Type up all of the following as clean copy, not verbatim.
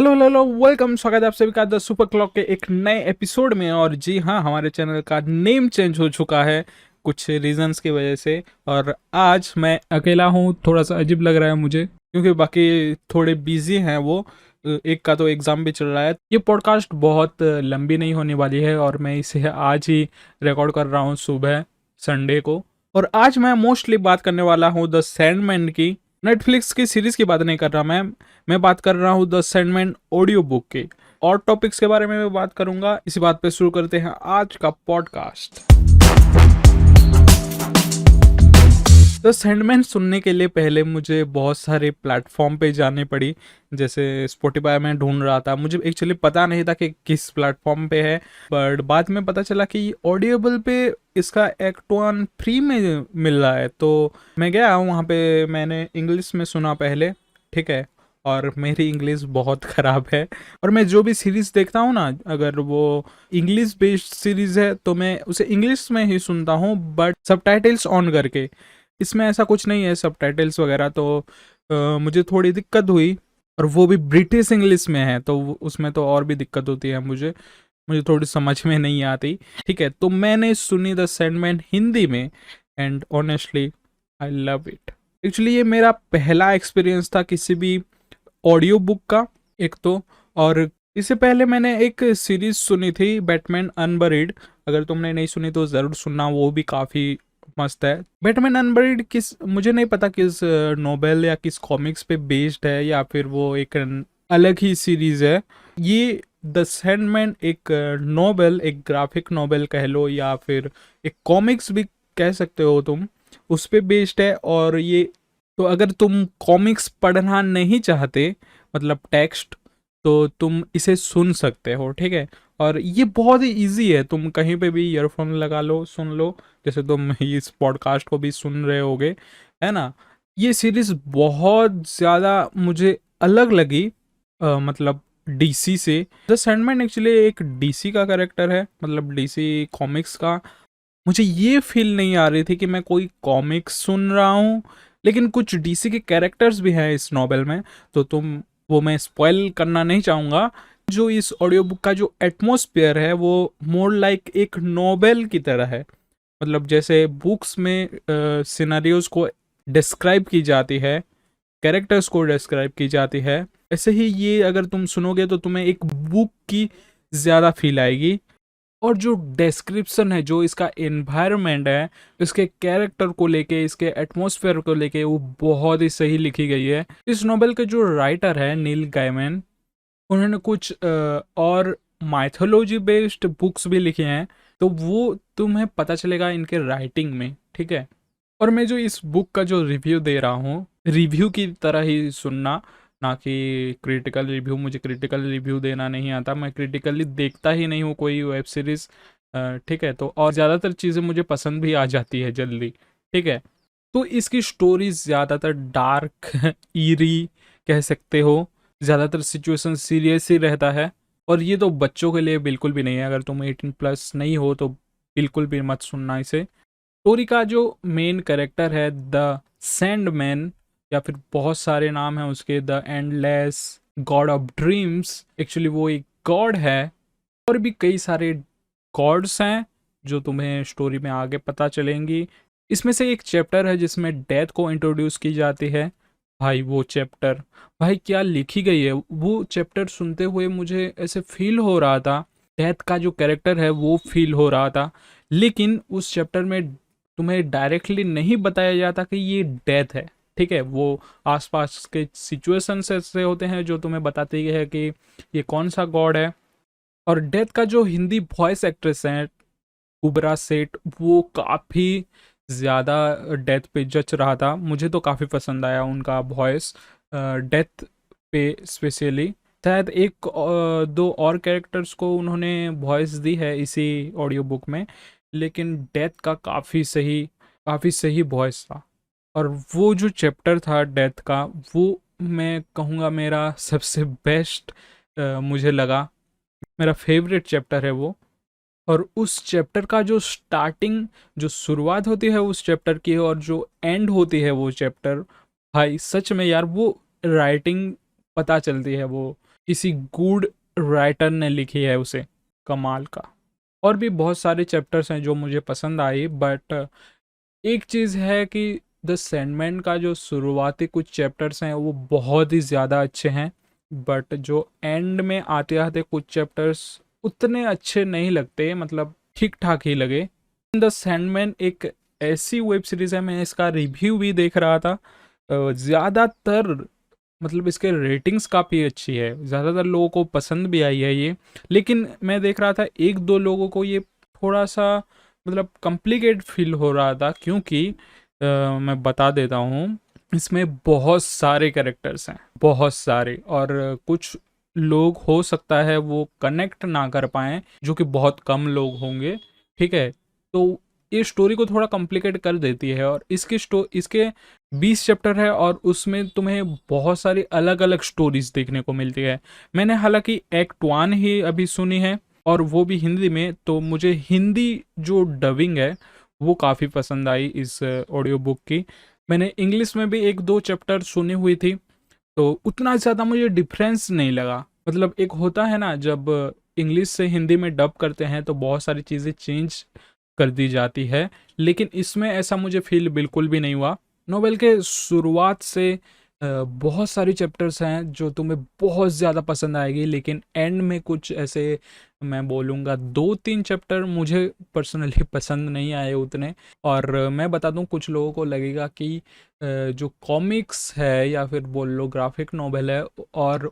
Hello hello hello, welcome. स्वागत है आप सभी का द सुपर क्लॉक के एक नए एपिसोड में। और जी हाँ, हमारे चैनल का नेम चेंज हो चुका है कुछ रीजंस की वजह से। और आज मैं अकेला हूँ, थोड़ा सा अजीब लग रहा है मुझे क्योंकि बाकी थोड़े बिजी हैं वो। एक का तो एग्ज़ाम भी चल रहा है। ये पॉडकास्ट बहुत लंबी नहीं होने वाली है और मैं इसे आज ही रिकॉर्ड कर रहा हूँ सुबह संडे को। और आज मैं मोस्टली बात करने वाला हूँ द सैंडमैन की। नेटफ्लिक्स की सीरीज़ की बात नहीं कर रहा मैं बात कर रहा हूँ द सैंडमैन ऑडियो बुक की। और टॉपिक्स के बारे में मैं बात करूंगा। इसी बात पे शुरू करते हैं आज का पॉडकास्ट। द सैंडमैन सुनने के लिए पहले मुझे बहुत सारे प्लेटफॉर्म पे जाने पड़ी। जैसे स्पॉटिफाई में ढूंढ रहा था, मुझे एक्चुअली पता नहीं था कि किस प्लेटफॉर्म पे है। बट बाद में पता चला कि ऑडियोबल पे इसका एक्ट वन फ्री में मिल रहा है। तो मैं गया वहाँ पे, मैंने इंग्लिश में सुना पहले, ठीक है। और मेरी इंग्लिश बहुत ख़राब है। और मैं जो भी सीरीज़ देखता हूँ ना, अगर वो इंग्लिश बेस्ड सीरीज़ है तो मैं उसे इंग्लिश में ही सुनता हूँ, बट सबटाइटल्स ऑन करके। इसमें ऐसा कुछ नहीं है सबटाइटल्स वगैरह, तो मुझे थोड़ी दिक्कत हुई। और वो भी ब्रिटिश इंग्लिश में है, तो उसमें तो और भी दिक्कत होती है मुझे मुझे थोड़ी समझ में नहीं आती। ठीक है, तो मैंने सुनी द सैंडमैन हिंदी में, and honestly I love it. Actually ये मेरा पहला एक्सपीरियंस था किसी भी ऑडियो बुक का, एक तो। और इससे पहले मैंने एक सीरीज सुनी थी, बैटमैन अनबरीड। अगर तुमने नहीं सुनी तो ज़रूर सुनना, वो भी काफ़ी मस्त है। बैटमैन अनबरीड किस, मुझे नहीं पता किस नोवेल या किस कॉमिक्स पे बेस्ड है, या फिर वो एक अलग ही सीरीज है। ये द सैंडमैन एक नोवेल, एक ग्राफिक नोवेल कह लो, या फिर एक कॉमिक्स भी कह सकते हो तुम, उस पे बेस्ड है। और ये, तो अगर तुम कॉमिक्स पढ़ना नहीं चाहते, मतलब टेक्स्ट, तो तुम इसे सुन सकते हो, ठीक है। और ये बहुत ही इजी है, तुम कहीं पे भी ईयरफोन लगा लो, सुन लो, जैसे तुम इस पॉडकास्ट को भी सुन रहे होगे, है ना। ये सीरीज बहुत ज़्यादा मुझे अलग लगी, मतलब डीसी से। द सैंडमैन एक्चुअली एक डीसी का कैरेक्टर है, मतलब डीसी कॉमिक्स का। मुझे ये फील नहीं आ रही थी कि मैं कोई कॉमिक्स सुन रहा हूँ, लेकिन कुछ डीसी के कैरेक्टर्स भी हैं इस नॉवेल में। तो तुम, वो मैं स्पॉइल करना नहीं चाहूँगा। जो इस ऑडियो बुक का जो एटमॉस्फेयर है वो मोर लाइक एक नॉवेल की तरह है। मतलब जैसे बुक्स में सिनेरियोज को डिस्क्राइब की जाती है, कैरेक्टर्स को डिस्क्राइब की जाती है, ऐसे ही ये अगर तुम सुनोगे तो तुम्हें एक बुक की ज़्यादा फील आएगी। और जो डिस्क्रिप्शन है, जो इसका एनवायरनमेंट है, इसके कैरेक्टर को लेके, इसके एटमॉस्फेयर को लेके, वो बहुत ही सही लिखी गई है। इस नोवेल के जो राइटर है नील गैमन, उन्होंने कुछ और माइथोलॉजी बेस्ड बुक्स भी लिखे हैं, तो वो तुम्हें पता चलेगा इनके राइटिंग में, ठीक है। और मैं जो इस बुक का जो रिव्यू दे रहा हूँ, रिव्यू की तरह ही सुनना, ना कि क्रिटिकल रिव्यू। मुझे क्रिटिकल रिव्यू देना नहीं आता, मैं क्रिटिकली देखता ही नहीं हूँ कोई वेब सीरीज़, ठीक है। तो और ज़्यादातर चीज़ें मुझे पसंद भी आ जाती है जल्दी, ठीक है। तो इसकी स्टोरी ज़्यादातर डार्क ईरी कह सकते हो, ज़्यादातर सिचुएशन सीरियस ही रहता है। और ये तो बच्चों के लिए बिल्कुल भी नहीं है, अगर तुम 18+ नहीं हो तो बिल्कुल भी मत सुनना इसे। स्टोरी का जो मेन कैरेक्टर है द सैंडमैन, या फिर बहुत सारे नाम हैं उसके, the endless, God of dreams, actually वो एक गॉड है। और भी कई सारे गॉड्स हैं जो तुम्हें स्टोरी में आगे पता चलेंगी। इसमें से एक चैप्टर है जिसमें डेथ को इंट्रोड्यूस की जाती है। भाई वो चैप्टर, भाई क्या लिखी गई है। वो चैप्टर सुनते हुए मुझे ऐसे फील हो रहा था, डेथ का जो कैरेक्टर है वो फील हो रहा था। लेकिन उस चैप्टर में तुम्हें डायरेक्टली नहीं बताया जाता कि ये डेथ है, ठीक है। वो आसपास के सिचुएशंस ऐसे होते हैं जो तुम्हें बताते हैं कि ये कौन सा गॉड है। और डेथ का जो हिंदी वॉइस एक्ट्रेस है कुबरा सेठ, वो काफ़ी ज़्यादा डेथ पे जच रहा था। मुझे तो काफ़ी पसंद आया उनका वॉइस डेथ पे स्पेशली। शायद एक दो और कैरेक्टर्स को उन्होंने वॉइस दी है इसी ऑडियो बुक में, लेकिन डेथ का काफ़ी सही वॉइस था। और वो जो चैप्टर था डेथ का, वो मैं कहूँगा मेरा सबसे बेस्ट मुझे लगा, मेरा फेवरेट चैप्टर है वो। और उस चैप्टर का जो स्टार्टिंग, जो शुरुआत होती है उस चैप्टर की, और जो एंड होती है वो चैप्टर, भाई सच में यार वो राइटिंग पता चलती है, वो किसी गुड राइटर ने लिखी है उसे, कमाल का। और भी बहुत सारे चैप्टर्स हैं जो मुझे पसंद आई, बट एक चीज़ है कि द सैंडमैन का जो शुरुआती कुछ चैप्टर्स हैं वो बहुत ही ज़्यादा अच्छे हैं, बट जो एंड में आते आते कुछ चैप्टर्स उतने अच्छे नहीं लगते, मतलब ठीक ठाक ही लगे। द सैंडमैन एक ऐसी वेब सीरीज़ है, मैं इसका रिव्यू भी देख रहा था, ज़्यादातर मतलब इसके रेटिंग्स काफ़ी अच्छी है, ज़्यादातर लोगों को पसंद भी आई है ये। लेकिन मैं देख रहा था एक दो लोगों को ये थोड़ा सा मतलब कॉम्प्लिकेट फील हो रहा था, क्योंकि मैं बता देता हूँ, इसमें बहुत सारे कैरेक्टर्स हैं, बहुत सारे, और कुछ लोग हो सकता है वो कनेक्ट ना कर पाएँ, जो कि बहुत कम लोग होंगे, ठीक है? तो ये स्टोरी को थोड़ा कॉम्प्लिकेट कर देती है, और इसके 20 चैप्टर है और उसमें तुम्हें बहुत सारी अलग-अलग स्टोरीज़ देखने को मिलती है। मैंने हालाँकि एक्ट 1 ही अभी सुनी है, और वो भी हिंदी में, तो मुझे हिंदी जो डबिंग है वो काफ़ी पसंद आई इस ऑडियो बुक की। मैंने इंग्लिश में भी 1-2 चैप्टर सुनी हुई थी, तो उतना ज़्यादा मुझे डिफरेंस नहीं लगा। मतलब एक होता है ना, जब इंग्लिश से हिंदी में डब करते हैं तो बहुत सारी चीज़ें चेंज कर दी जाती है, लेकिन इसमें ऐसा मुझे फ़ील बिल्कुल भी नहीं हुआ। नोवेल के शुरुआत से बहुत सारी चैप्टर्स हैं जो तुम्हें बहुत ज़्यादा पसंद आएगी, लेकिन एंड में कुछ ऐसे, मैं बोलूँगा 2-3 चैप्टर मुझे पर्सनली पसंद नहीं आए उतने। और मैं बता दूँ, कुछ लोगों को लगेगा कि जो कॉमिक्स है या फिर बोल लो ग्राफिक नॉवेल है और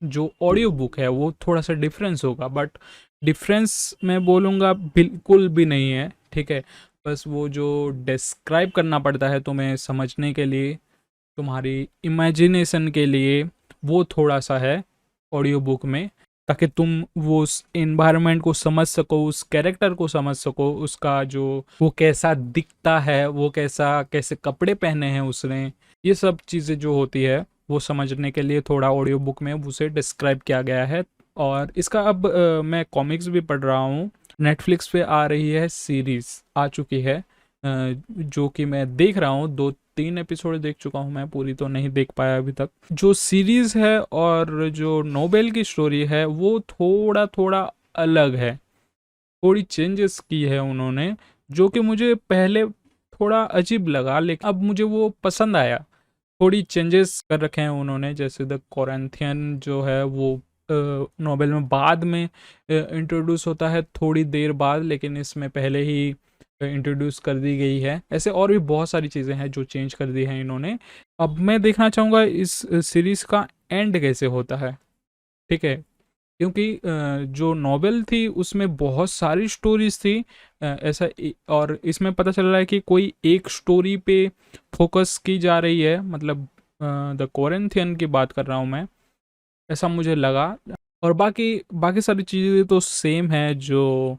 जो ऑडियो बुक है वो थोड़ा सा डिफरेंस होगा, बट डिफरेंस मैं बोलूँगा बिल्कुल भी नहीं है, ठीक है? बस वो जो डिस्क्राइब करना पड़ता है तुम्हें समझने के लिए, तुम्हारी इमेजिनेशन के लिए, वो थोड़ा-सा है ऑडियो बुक में, ताकि तुम वो उस एनवायरनमेंट को समझ सको, उस कैरेक्टर को समझ सको, उसका जो वो कैसा दिखता है, वो कैसे कपड़े पहने हैं उसने, ये सब चीज़ें जो होती है, वो समझने के लिए थोड़ा ऑडियो बुक में उसे डिस्क्राइब किया गया है। और इसका अब मैं कॉमिक्स भी पढ़ रहा हूँ, नेटफ्लिक्स पे आ रही है सीरीज़, आ चुकी है, जो कि मैं देख रहा हूँ, 2-3 एपिसोड देख चुका हूँ मैं, पूरी तो नहीं देख पाया अभी तक। जो सीरीज़ है और जो नोवेल की स्टोरी है वो थोड़ा-थोड़ा अलग है, थोड़ी चेंजेस की है उन्होंने, जो कि मुझे पहले थोड़ा अजीब लगा, लेकिन अब मुझे वो पसंद आया। थोड़ी चेंजेस कर रखे हैं उन्होंने, जैसे द कोरिंथियन जो है वो नोवेल में बाद में इंट्रोड्यूस होता है थोड़ी देर बाद, लेकिन इसमें पहले ही इंट्रोड्यूस कर दी गई है। ऐसे और भी बहुत सारी चीज़ें हैं जो चेंज कर दी हैं इन्होंने। अब मैं देखना चाहूँगा इस सीरीज़ का एंड कैसे होता है, ठीक है? क्योंकि जो नॉवेल थी उसमें बहुत सारी स्टोरीज़ थी, और इसमें पता चल रहा है कि कोई एक स्टोरी पे फोकस की जा रही है, मतलब द कोरिंथियन की बात कर रहा हूँ मैं, ऐसा मुझे लगा। और बाकी बाकी सारी चीज़ें तो सेम है, जो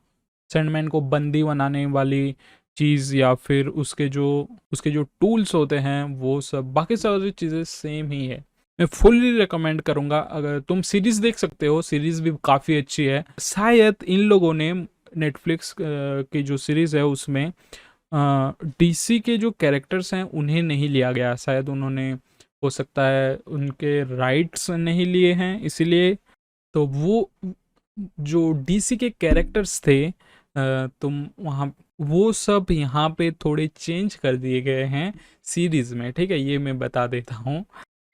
सैंडमैन को बंदी बनाने वाली चीज़ या फिर उसके जो टूल्स होते हैं वो सब, बाकी सारी चीज़ें सेम ही है। मैं फुल्ली रिकमेंड करूँगा, अगर तुम सीरीज़ देख सकते हो, सीरीज़ भी काफ़ी अच्छी है। शायद इन लोगों ने नेटफ्लिक्स की जो सीरीज़ है उसमें डीसी के जो कैरेक्टर्स हैं उन्हें नहीं लिया गया, शायद उन्होंने, हो सकता है उनके राइट्स नहीं लिए हैं इसीलिए। तो वो जो डीसी के कैरेक्टर्स थे, तुम वहाँ वो सब यहाँ पे थोड़े चेंज कर दिए गए हैं सीरीज़ में, ठीक है? ये मैं बता देता हूँ।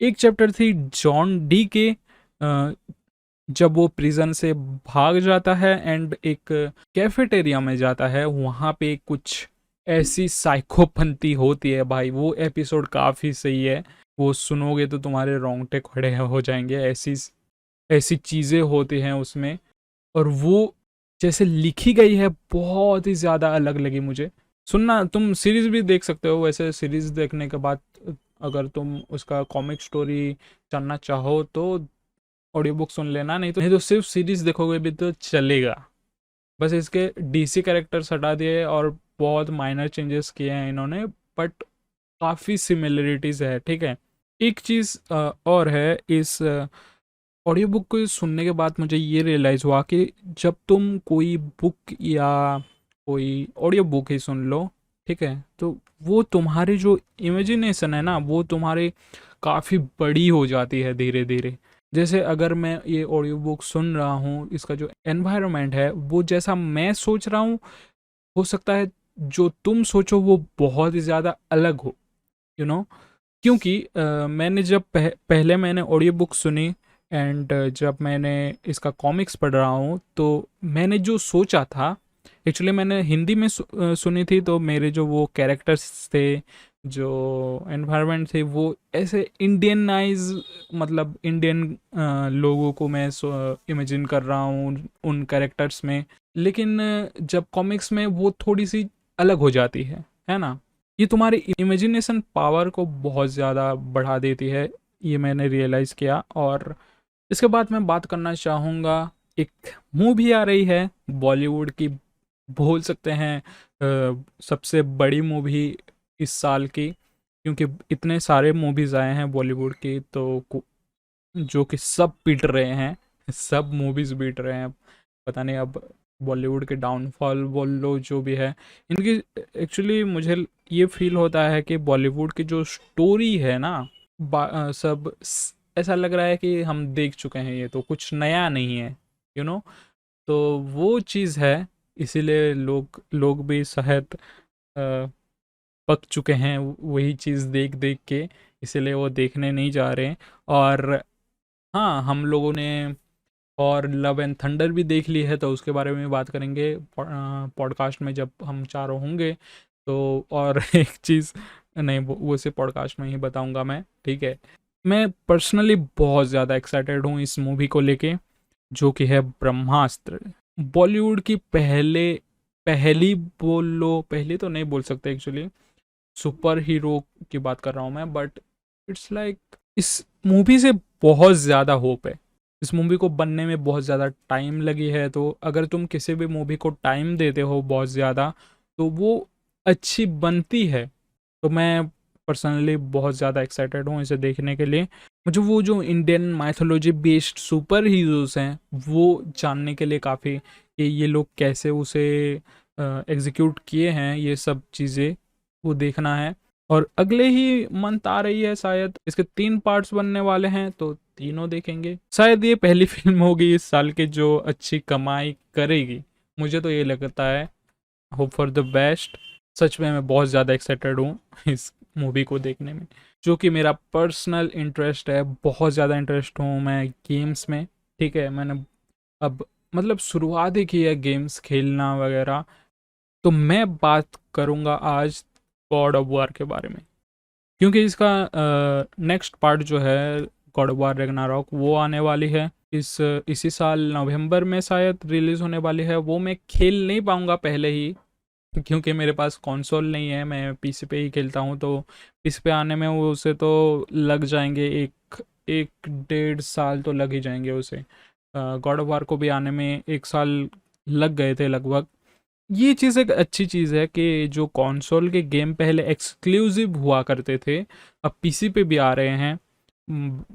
एक चैप्टर थी जॉन डी के, जब वो प्रिजन से भाग जाता है एंड एक कैफेटेरिया में जाता है, वहाँ पे कुछ ऐसी साइकोपंती होती है भाई, वो एपिसोड काफ़ी सही है। वो सुनोगे तो तुम्हारे रोंगटे खड़े हो जाएंगे, ऐसी ऐसी चीज़ें होती हैं उसमें। और वो जैसे लिखी गई है बहुत ही ज़्यादा अलग लगी मुझे। सुनना, तुम सीरीज़ भी देख सकते हो वैसे, सीरीज़ देखने के बाद अगर तुम उसका कॉमिक स्टोरी जानना चाहो तो ऑडियो बुक सुन लेना, नहीं तो सिर्फ सीरीज़ देखोगे भी तो चलेगा। बस इसके डीसी कैरेक्टर्स हटा दिए और बहुत माइनर चेंजेस किए हैं इन्होंने, बट काफ़ी सिमिलरिटीज़ है, ठीक है? एक चीज़ और है, इस ऑडियो बुक को सुनने के बाद मुझे ये रियलाइज़ हुआ कि जब तुम कोई बुक या कोई ऑडियो बुक ही सुन लो, ठीक है? तो वो तुम्हारी जो इमेजिनेशन है ना, वो तुम्हारी काफ़ी बड़ी हो जाती है धीरे-धीरे। जैसे अगर मैं ये ऑडियो बुक सुन रहा हूँ, इसका जो एनवायरनमेंट है वो जैसा मैं सोच रहा हूँ, हो सकता है जो तुम सोचो वो बहुत ही ज़्यादा अलग हो, यू नो। क्योंकि मैंने जब पहले मैंने ऑडियो बुक सुनी, एंड जब मैंने इसका कॉमिक्स पढ़ रहा हूँ, तो मैंने जो सोचा था, एक्चुअली मैंने हिंदी में सुनी थी, तो मेरे जो वो कैरेक्टर्स थे, जो एनवायरनमेंट थे, वो ऐसे इंडियनाइज, मतलब इंडियन लोगों को मैं इमेजिन कर रहा हूँ उन कैरेक्टर्स में। लेकिन जब कॉमिक्स में वो थोड़ी सी अलग हो जाती है ना। ये तुम्हारी इमेजिनेशन पावर को बहुत ज़्यादा बढ़ा देती है, ये मैंने रियलाइज़ किया। और इसके बाद मैं बात करना चाहूँगा, एक मूवी आ रही है बॉलीवुड की, बोल सकते हैं सबसे बड़ी मूवी इस साल की, क्योंकि इतने सारे मूवीज़ आए हैं बॉलीवुड की, तो जो कि सब पीट रहे हैं, सब मूवीज़ पीट रहे हैं। पता नहीं अब बॉलीवुड के डाउनफॉल बोल लो, जो भी है इनकी। एक्चुअली मुझे ये फील होता है कि बॉलीवुड की जो स्टोरी है ना, ऐसा लग रहा है कि हम देख चुके हैं, ये तो कुछ नया नहीं है, यू नो। तो वो चीज़ है, इसीलिए लोग लोग भी शायद पक चुके हैं वही चीज़ देख देख के, इसीलिए वो देखने नहीं जा रहे हैं। और हाँ, हम लोगों ने और लव एंड थंडर भी देख ली है, तो उसके बारे में बात करेंगे पॉडकास्ट में जब हम चारों होंगे। तो और एक चीज़, नहीं वो से पॉडकास्ट में ही बताऊंगा मैं, ठीक है। मैं पर्सनली बहुत ज़्यादा एक्साइटेड हूँ इस मूवी को लेके, जो कि है ब्रह्मास्त्र। बॉलीवुड की पहली बोल लो, पहली तो नहीं बोल सकते एक्चुअली, सुपर हीरो की बात कर रहा हूँ मैं, बट इट्स लाइक इस मूवी से बहुत ज़्यादा होप है। इस मूवी को बनने में बहुत ज़्यादा टाइम लगी है, तो अगर तुम किसी भी मूवी को टाइम देते हो बहुत ज़्यादा, तो वो अच्छी बनती है। तो मैं पर्सनली बहुत ज़्यादा एक्साइटेड हूँ इसे देखने के लिए। मुझे वो जो Indian mythology based super heroes हैं, वो जानने के लिए काफ़ी, कि ये लोग कैसे उसे एग्जीक्यूट किए हैं, ये सब चीज़ें वो देखना है। और अगले ही मंथ आ रही है शायद, इसके 3 पार्ट्स बनने वाले हैं, तो तीनों देखेंगे। शायद ये पहली फिल्म होगी इस साल की जो अच्छी कमाई करेगी, मुझे तो ये लगता है। Hope for the best. सच में मैं बहुत ज़्यादा एक्साइटेड हूँ इस मूवी को देखने में, जो कि मेरा पर्सनल इंटरेस्ट है। बहुत ज़्यादा इंटरेस्ट हूँ मैं गेम्स में, ठीक है। मैंने अब मतलब शुरुआत ही की है गेम्स खेलना वगैरह। तो मैं बात करूँगा आज गॉड ऑफ वार के बारे में, क्योंकि इसका नेक्स्ट पार्ट जो है गॉड ऑफ वार रैग्नारॉक, वो आने वाली है इसी साल नवंबर में शायद रिलीज़ होने वाली है। वो मैं खेल नहीं पाऊँगा पहले ही, क्योंकि मेरे पास कंसोल नहीं है, मैं पीसी पे ही खेलता हूँ। तो पीसी पे आने में वो उसे तो लग जाएंगे एक एक 1.5 साल तो लग ही जाएंगे उसे। गॉड ऑफ वार को भी आने में 1 साल लग गए थे लगभग। ये चीज़ एक अच्छी चीज़ है कि जो कंसोल के गेम पहले एक्सक्लूसिव हुआ करते थे, अब पीसी पे भी आ रहे हैं।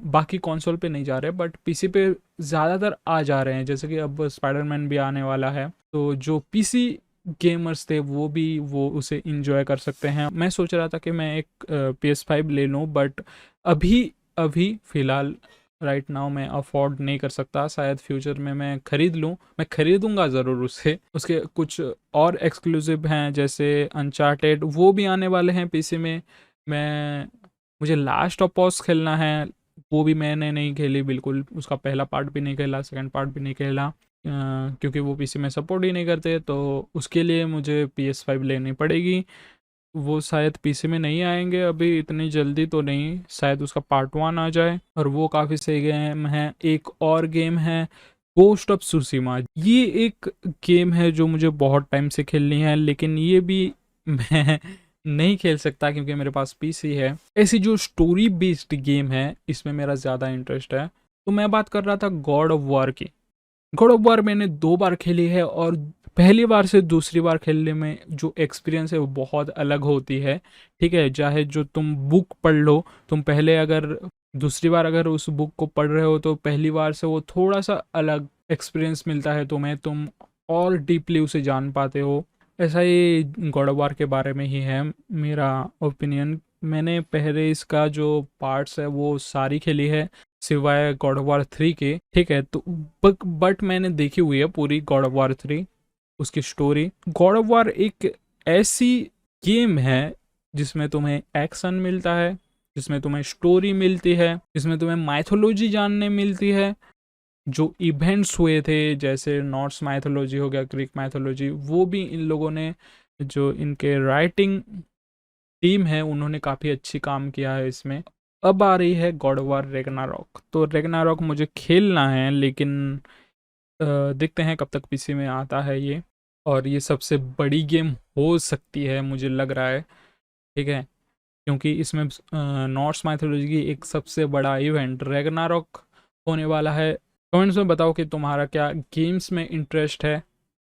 बाकी कंसोल पे नहीं जा रहे, बट पीसी पे ज़्यादातर आ जा रहे हैं। जैसे कि अब स्पाइडरमैन भी आने वाला है, तो जो पीसी गेमर्स थे वो भी वो उसे इंजॉय कर सकते हैं। मैं सोच रहा था कि मैं एक PS5 ले लूँ, बट अभी अभी फ़िलहाल राइट नाउ मैं अफोर्ड नहीं कर सकता। शायद फ्यूचर में मैं ख़रीद लूँ, मैं ख़रीदूँगा ज़रूर उसे। उसके कुछ और एक्सक्लूसिव हैं, जैसे अनचार्टेड, वो भी आने वाले हैं पीसी में। मैं मुझे लास्ट ऑफ अस खेलना है, वो भी मैंने नहीं खेली बिल्कुल। उसका पहला पार्ट भी नहीं खेला, सेकंड पार्ट भी नहीं खेला, क्योंकि वो पीसी में सपोर्ट ही नहीं करते। तो उसके लिए मुझे PS5 लेनी पड़ेगी। वो शायद पीसी में नहीं आएंगे अभी इतनी जल्दी तो नहीं, शायद उसका पार्ट 1 आ जाए। और वो काफ़ी सही गेम है। एक और गेम है गोस्ट ऑफ सुसीमा। ये एक गेम है जो मुझे बहुत टाइम से खेलनी है, लेकिन ये भी मैं नहीं खेल सकता क्योंकि मेरे पास पीसी है। ऐसी जो स्टोरी बेस्ड गेम है, इसमें मेरा ज़्यादा इंटरेस्ट है। तो मैं बात कर रहा था गॉड ऑफ वार की। गॉड ऑफ वार मैंने 2 बार खेली है, और पहली बार से दूसरी बार खेलने में जो एक्सपीरियंस है वो बहुत अलग होती है, ठीक है। चाहे जो तुम बुक पढ़ लो, तुम पहले अगर दूसरी बार अगर उस बुक को पढ़ रहे हो, तो पहली बार से वो थोड़ा सा अलग एक्सपीरियंस मिलता है तुम्हें, तुम और डीपली उसे जान पाते हो। ऐसा ही गॉड ऑफ वार के बारे में ही है मेरा ओपिनियन। मैंने पहले इसका जो पार्ट्स है वो सारी खेली है, सिवाय गॉड ऑफ वॉर 3 के, ठीक है। तो बट मैंने देखी हुई है पूरी गॉड ऑफ वॉर 3, उसकी स्टोरी। गॉड ऑफ वॉर एक ऐसी गेम है जिसमें तुम्हें एक्शन मिलता है, जिसमें तुम्हें स्टोरी मिलती है, जिसमें तुम्हें माइथोलॉजी जानने मिलती है, जो इवेंट्स हुए थे जैसे नॉर्स माइथोलॉजी हो गया, ग्रीक माइथोलॉजी, वो भी इन लोगों ने, जो इनके राइटिंग टीम है, उन्होंने काफ़ी अच्छी काम किया है इसमें। अब आ रही है गॉड ऑफ वॉर रैग्नारॉक। तो रैग्नारॉक मुझे खेलना है, लेकिन देखते हैं कब तक पीसी में आता है ये। और ये सबसे बड़ी गेम हो सकती है मुझे लग रहा है, ठीक है, क्योंकि इसमें नॉर्स माइथोलॉजी की एक सबसे बड़ा इवेंट रैग्नारॉक होने वाला है। कमेंट्स में बताओ कि तुम्हारा क्या गेम्स में इंटरेस्ट है,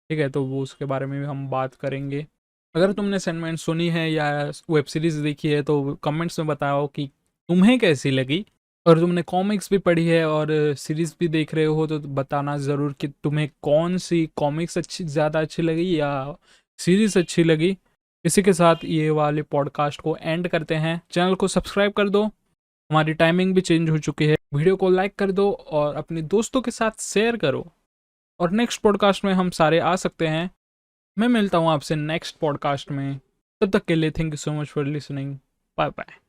ठीक है, तो वो उसके बारे में भी हम बात करेंगे। अगर तुमने सेंडमैन सुनी है या वेब सीरीज़ देखी है तो कमेंट्स में बताओ कि तुम्हें कैसी लगी। और तुमने कॉमिक्स भी पढ़ी है और सीरीज़ भी देख रहे हो तो बताना ज़रूर कि तुम्हें कौन सी कॉमिक्स ज़्यादा अच्छी लगी या सीरीज़ अच्छी लगी। इसी के साथ ये वाले पॉडकास्ट को एंड करते हैं। चैनल को सब्सक्राइब कर दो, हमारी टाइमिंग भी चेंज हो चुकी है। वीडियो को लाइक कर दो और अपने दोस्तों के साथ शेयर करो। और नेक्स्ट पॉडकास्ट में हम सारे आ सकते हैं। मैं मिलता हूँ आपसे नेक्स्ट पॉडकास्ट में। तब तक के लिए thank you so much for listening. Bye bye.